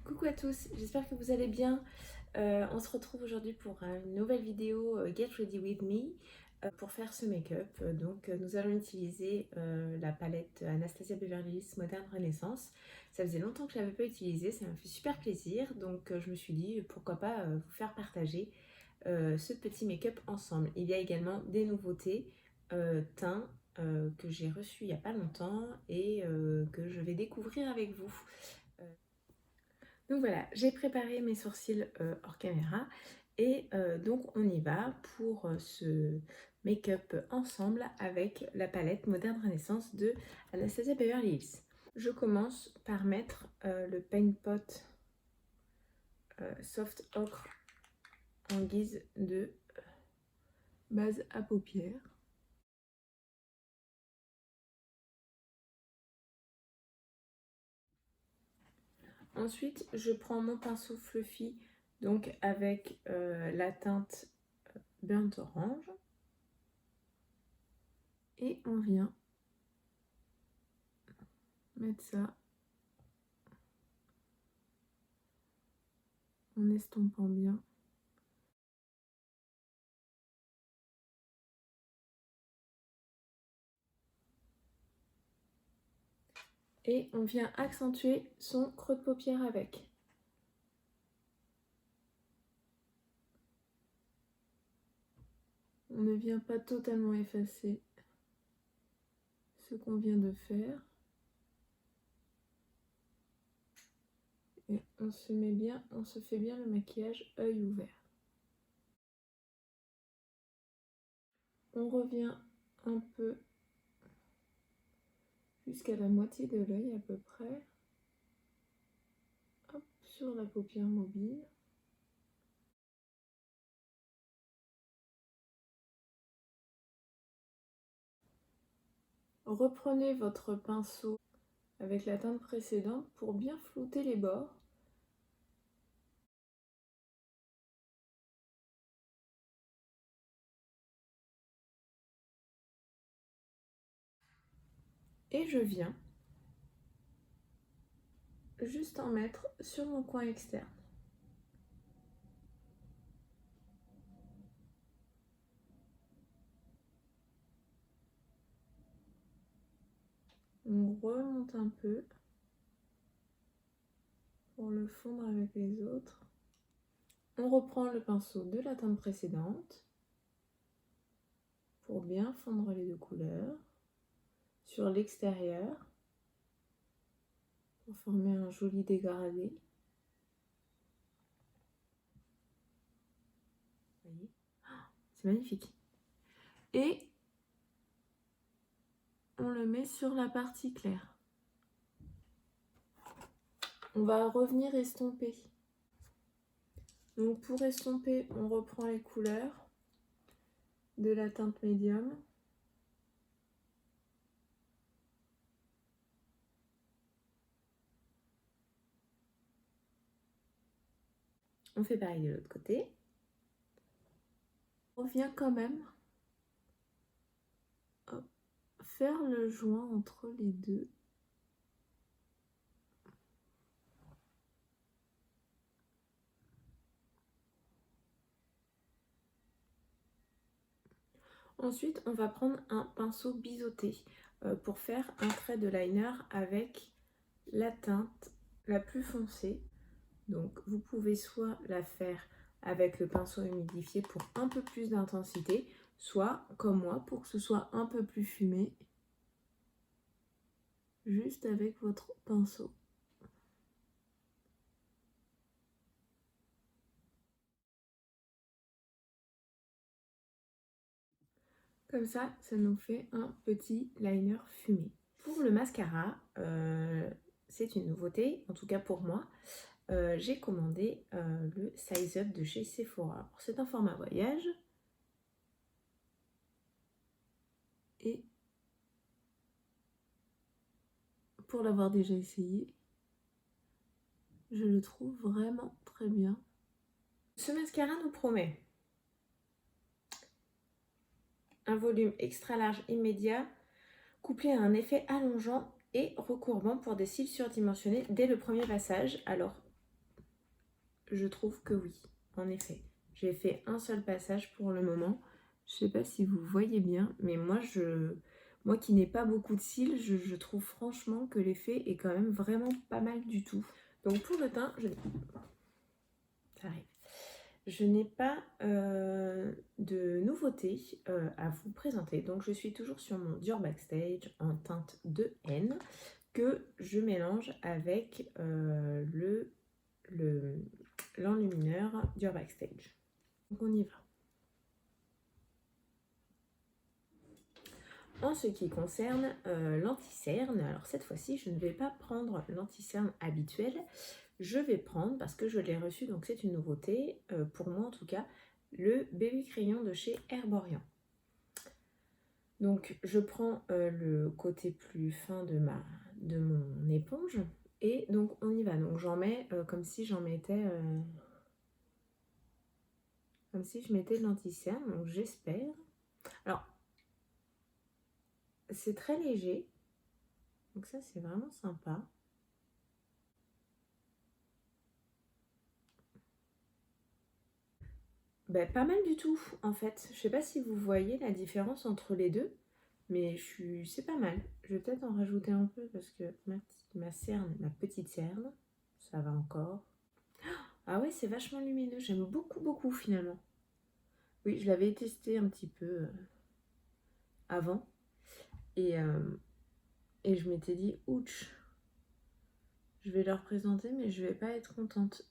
Coucou à tous, j'espère que vous allez bien. On se retrouve aujourd'hui pour une nouvelle vidéo Get Ready With Me pour faire ce make-up. Donc nous allons utiliser la palette Anastasia Beverly Hills Modern Renaissance. Ça faisait longtemps que je ne l'avais pas utilisée, ça m'a fait super plaisir. Donc je me suis dit pourquoi pas vous faire partager ce petit make-up ensemble. Il y a également des nouveautés teint que j'ai reçues il n'y a pas longtemps et que je vais découvrir avec vous. Donc voilà, j'ai préparé mes sourcils hors caméra et donc on y va pour ce make-up ensemble avec la palette Modern Renaissance de Anastasia Beverly Hills. Je commence par mettre le Paint Pot Soft Ochre en guise de base à paupières. Ensuite, je prends mon pinceau Fluffy, donc avec la teinte Burnt Orange. Et on vient mettre ça en estompant bien. Et on vient accentuer son creux de paupière avec. On ne vient pas totalement effacer ce qu'on vient de faire. Et on se fait bien le maquillage œil ouvert. On revient un peu jusqu'à la moitié de l'œil à peu près. Hop, sur la paupière mobile. Reprenez votre pinceau avec la teinte précédente pour bien flouter les bords. Et je viens juste en mettre sur mon coin externe. On remonte un peu pour le fondre avec les autres. On reprend le pinceau de la teinte précédente pour bien fondre les deux couleurs sur l'extérieur pour former un joli dégradé. Vous voyez, c'est magnifique. Et on le met sur la partie claire. On va revenir estomper. Donc pour estomper, on reprend les couleurs de la teinte médium. On fait pareil de l'autre côté. On vient quand même faire le joint entre les deux. Ensuite, on va prendre un pinceau biseauté pour faire un trait de liner avec la teinte la plus foncée. Donc, vous pouvez soit la faire avec le pinceau humidifié pour un peu plus d'intensité, soit, comme moi, pour que ce soit un peu plus fumé, juste avec votre pinceau. Comme ça nous fait un petit liner fumé. Pour le mascara, c'est une nouveauté, en tout cas pour moi. J'ai commandé le Size Up de chez Sephora. C'est un format voyage. Et pour l'avoir déjà essayé, je le trouve vraiment très bien. Ce mascara nous promet un volume extra large immédiat, couplé à un effet allongeant et recourbant pour des cils surdimensionnés dès le premier passage. Alors, je trouve que oui, en effet. J'ai fait un seul passage pour le moment. Je sais pas si vous voyez bien, mais moi qui n'ai pas beaucoup de cils, je trouve franchement que l'effet est quand même vraiment pas mal du tout. Donc pour le teint, ça arrive. Je n'ai pas de nouveautés à vous présenter. Donc je suis toujours sur mon Dior Backstage en teinte 2N que je mélange avec l'enlumineur Dior Backstage. Donc on y va. En ce qui concerne l'anti-cerne, alors cette fois-ci je ne vais pas prendre l'anti-cerne habituel, je vais prendre, parce que je l'ai reçu, donc c'est une nouveauté, pour moi en tout cas, le bébé crayon de chez Herborian. Donc je prends le côté plus fin de mon éponge, et donc on y va. Donc j'en mets comme si j'en mettais... comme si je mettais de l'anti-cerne, donc j'espère. Alors, c'est très léger, donc ça c'est vraiment sympa. Ben, pas mal du tout en fait. Je sais pas si vous voyez la différence entre les deux, mais c'est pas mal. Je vais peut-être en rajouter un peu parce que ma cerne, ma petite cerne, ça va encore. Ah ouais, c'est vachement lumineux. J'aime beaucoup, beaucoup finalement. Oui, je l'avais testé un petit peu avant et je m'étais dit, ouch, je vais le représenter, mais je vais pas être contente.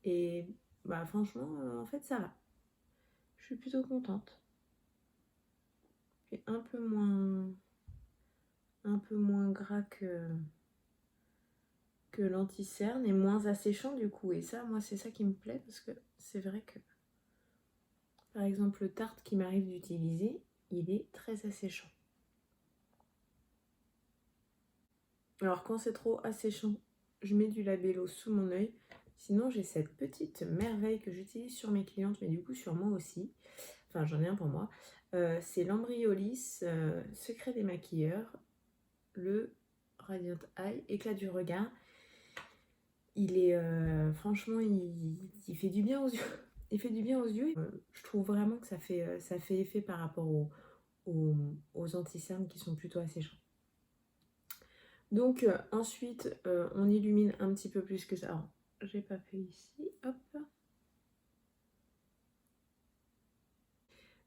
Et bah franchement, en fait, ça va. Je suis plutôt contente. C'est un peu moins gras que l'anti-cerne et moins asséchant du coup. Et ça, moi, c'est ça qui me plaît parce que c'est vrai que, par exemple, le Tarte qui m'arrive d'utiliser, il est très asséchant. Alors quand c'est trop asséchant, je mets du labello sous mon œil. Sinon, j'ai cette petite merveille que j'utilise sur mes clientes, mais du coup sur moi aussi. Enfin, j'en ai un pour moi. C'est l'Ambryolis Secret des maquilleurs, le Radiant Eye, éclat du regard. Il est franchement, il fait du bien aux yeux. Il fait du bien aux yeux. Je trouve vraiment que ça fait effet par rapport aux anti-cernes qui sont plutôt asséchants. Donc ensuite, on illumine un petit peu plus que ça. Alors, j'ai pas fait ici, hop.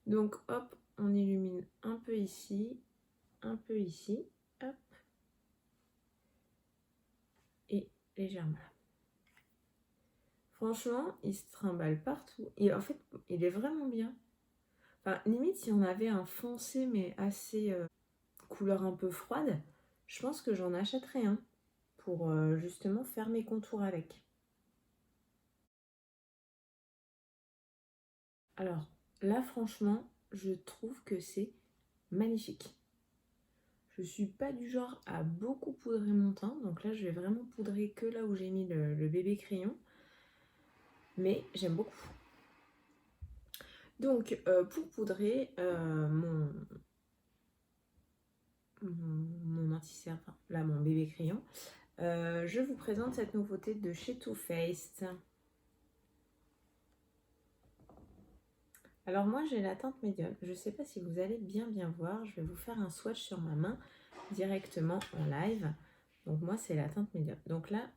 Donc hop, on illumine un peu ici, hop. Et légèrement là. Franchement, il se trimballe partout. Et en fait, il est vraiment bien. Enfin, limite, si on avait un foncé, mais assez couleur un peu froide, je pense que j'en achèterais un pour justement faire mes contours avec. Alors, là, franchement, je trouve que c'est magnifique. Je suis pas du genre à beaucoup poudrer mon teint, donc là, je vais vraiment poudrer que là où j'ai mis le bébé crayon. Mais j'aime beaucoup. Donc, pour poudrer mon anti-cerne, enfin, là, mon bébé crayon, je vous présente cette nouveauté de chez Too Faced. Alors moi j'ai la teinte médium, je ne sais pas si vous allez bien voir, je vais vous faire un swatch sur ma main directement en live. Donc moi c'est la teinte médium. Donc là,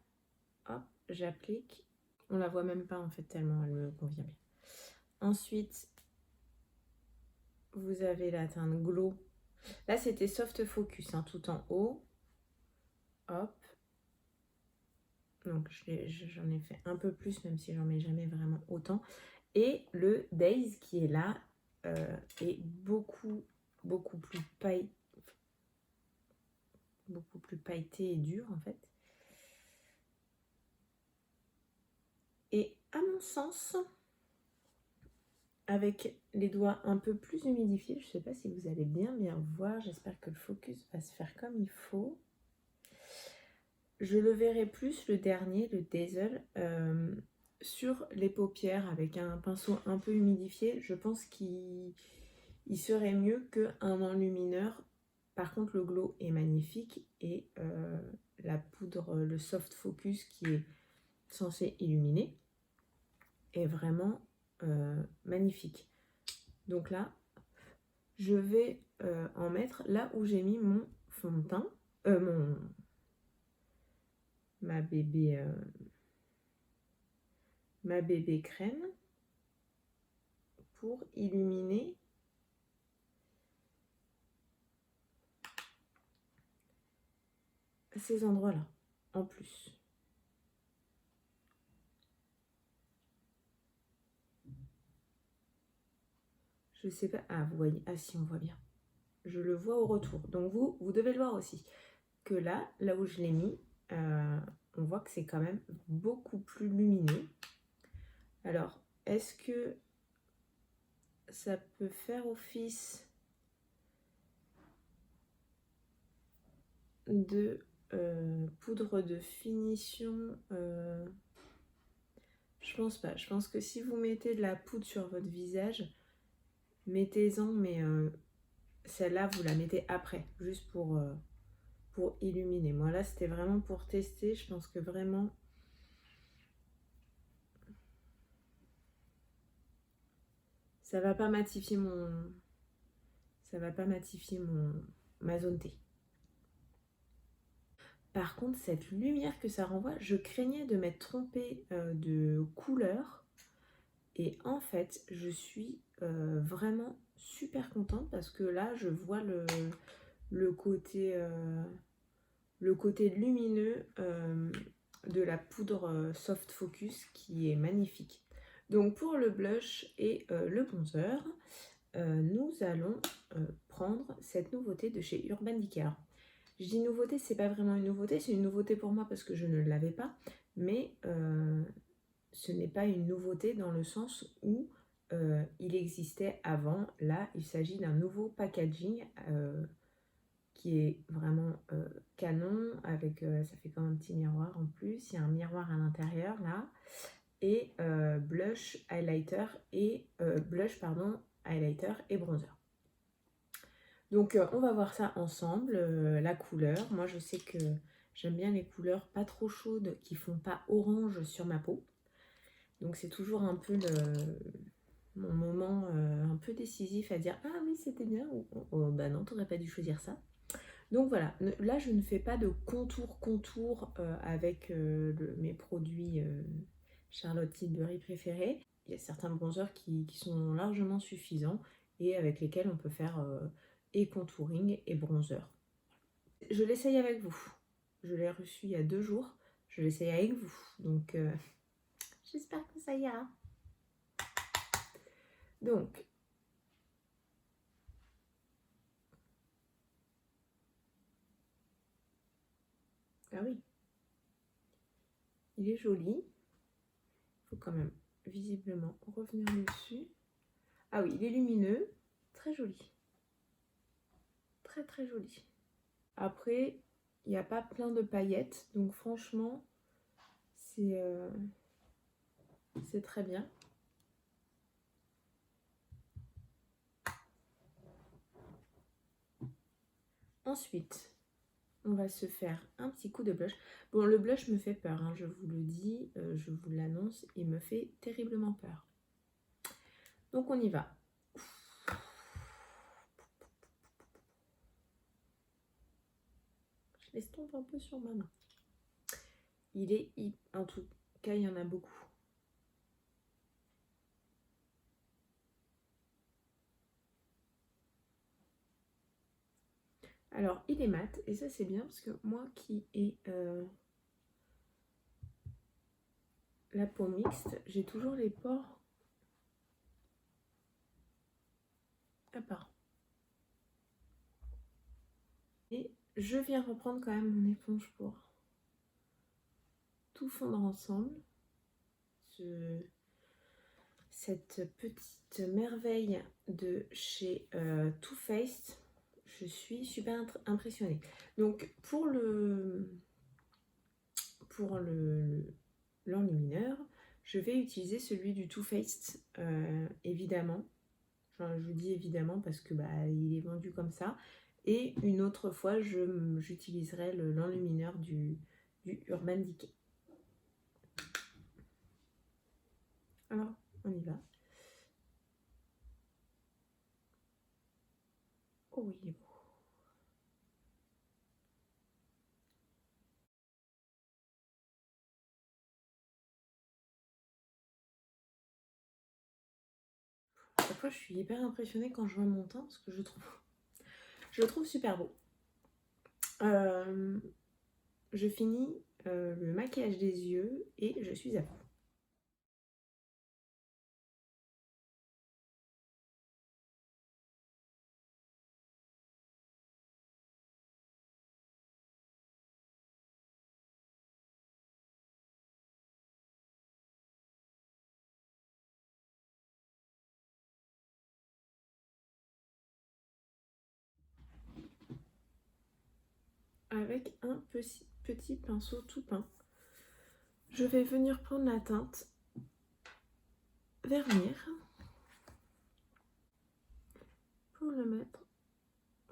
hop, j'applique, on la voit même pas en fait tellement elle me convient bien. Ensuite, vous avez la teinte Glow. Là c'était Soft Focus, hein, tout en haut. Hop. Donc j'en ai fait un peu plus, même si j'en mets jamais vraiment autant. Et le Days qui est là est beaucoup plus pailleté et dur en fait. Et à mon sens, avec les doigts un peu plus humidifiés, je ne sais pas si vous allez bien voir, j'espère que le focus va se faire comme il faut. Je le verrai plus le dernier, le Dazzle, sur les paupières avec un pinceau un peu humidifié. Je pense qu'il serait mieux qu'un enlumineur. Par contre, le glow est magnifique et la poudre, le soft focus qui est censé illuminer. est vraiment magnifique. Donc là, je vais en mettre là où j'ai mis mon fond de teint, ma bébé crème, pour illuminer ces endroits-là en plus. Je sais pas, ah vous voyez, ah si on voit bien. Je le vois au retour. Donc vous devez le voir aussi. Que là où je l'ai mis, on voit que c'est quand même beaucoup plus lumineux. Alors, est-ce que ça peut faire office de poudre de finition? Je pense pas. Je pense que si vous mettez de la poudre sur votre visage, mettez-en, mais celle-là, vous la mettez après, juste pour illuminer. Moi, là, c'était vraiment pour tester. Je pense que vraiment... ça va pas matifier ma zone T. Par contre, cette lumière que ça renvoie, je craignais de m'être trompée de couleur. Et en fait, je suis vraiment super contente parce que là, je vois le côté lumineux de la poudre Soft Focus qui est magnifique. Donc pour le blush et le bronzer, nous allons prendre cette nouveauté de chez Urban Decay. Je dis nouveauté, c'est pas vraiment une nouveauté, c'est une nouveauté pour moi parce que je ne l'avais pas, mais ce n'est pas une nouveauté dans le sens où il existait avant. Là, il s'agit d'un nouveau packaging qui est vraiment canon, avec ça fait comme un petit miroir en plus, il y a un miroir à l'intérieur là, et blush, highlighter et highlighter et bronzer. Donc on va voir ça ensemble, la couleur. Moi je sais que j'aime bien les couleurs pas trop chaudes qui font pas orange sur ma peau. Donc c'est toujours un peu mon moment un peu décisif à dire ah oui c'était bien ou oh, bah non t'aurais pas dû choisir ça. Donc voilà, là je ne fais pas de contour avec mes produits Charlotte Tilbury préférés. Il y a certains bronzers qui sont largement suffisants et avec lesquels on peut faire et contouring et bronzer. Je l'essaye avec vous. Je l'ai reçu il y a 2 jours. Je l'essaye avec vous. Donc j'espère que ça ira. Donc ah oui, il est joli. Il faut quand même visiblement revenir dessus. Ah oui, il est lumineux, très joli. Très très joli. Après, il n'y a pas plein de paillettes, donc franchement, c'est très bien. Ensuite, on va se faire un petit coup de blush. Bon, le blush me fait peur, hein, je vous le dis, je vous l'annonce, il me fait terriblement peur. Donc on y va. Je l'estompe un peu sur ma main. En tout cas, il y en a beaucoup. Alors, il est mat, et ça c'est bien parce que moi qui ai la peau mixte, j'ai toujours les pores à part. Et je viens reprendre quand même mon éponge pour tout fondre ensemble. Cette petite merveille de chez Too Faced, je suis super impressionnée. Donc pour l'enlumineur, je vais utiliser celui du Too Faced, évidemment. Enfin, je vous dis évidemment parce que il est vendu comme ça. Et une autre fois, j'utiliserai l'enlumineur du Urban Decay. Alors oui, il est beau. À chaque fois, je suis hyper impressionnée quand je vois mon teint parce que je le trouve super beau. Je finis le maquillage des yeux et je suis à bout. Avec un petit pinceau tout peint, je vais venir prendre la teinte Vermeer pour le mettre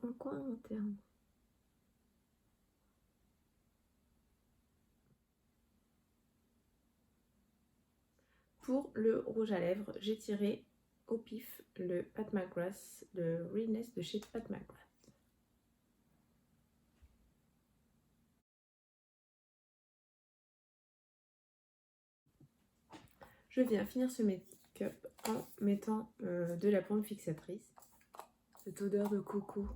en coin interne. Pour le rouge à lèvres, j'ai tiré au pif le Pat McGrath, le Realness de chez Pat McGrath. Je viens finir ce make-up en mettant de la pointe fixatrice. Cette odeur de coco.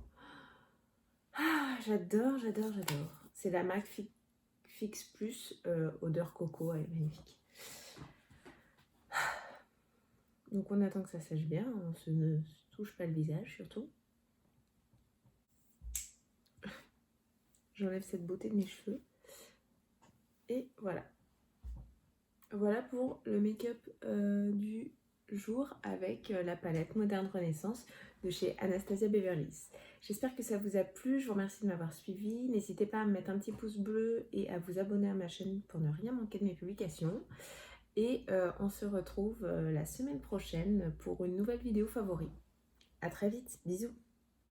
Ah, j'adore, j'adore, j'adore. C'est la MAC Fix Plus odeur coco, elle est magnifique. Donc on attend que ça sèche bien, on ne touche pas le visage surtout. J'enlève cette beauté de mes cheveux. Et voilà. Voilà pour le make-up du jour avec la palette Moderne Renaissance de chez Anastasia Beverly Hills. J'espère que ça vous a plu, je vous remercie de m'avoir suivi. N'hésitez pas à me mettre un petit pouce bleu et à vous abonner à ma chaîne pour ne rien manquer de mes publications. Et on se retrouve la semaine prochaine pour une nouvelle vidéo favori. À très vite, bisous.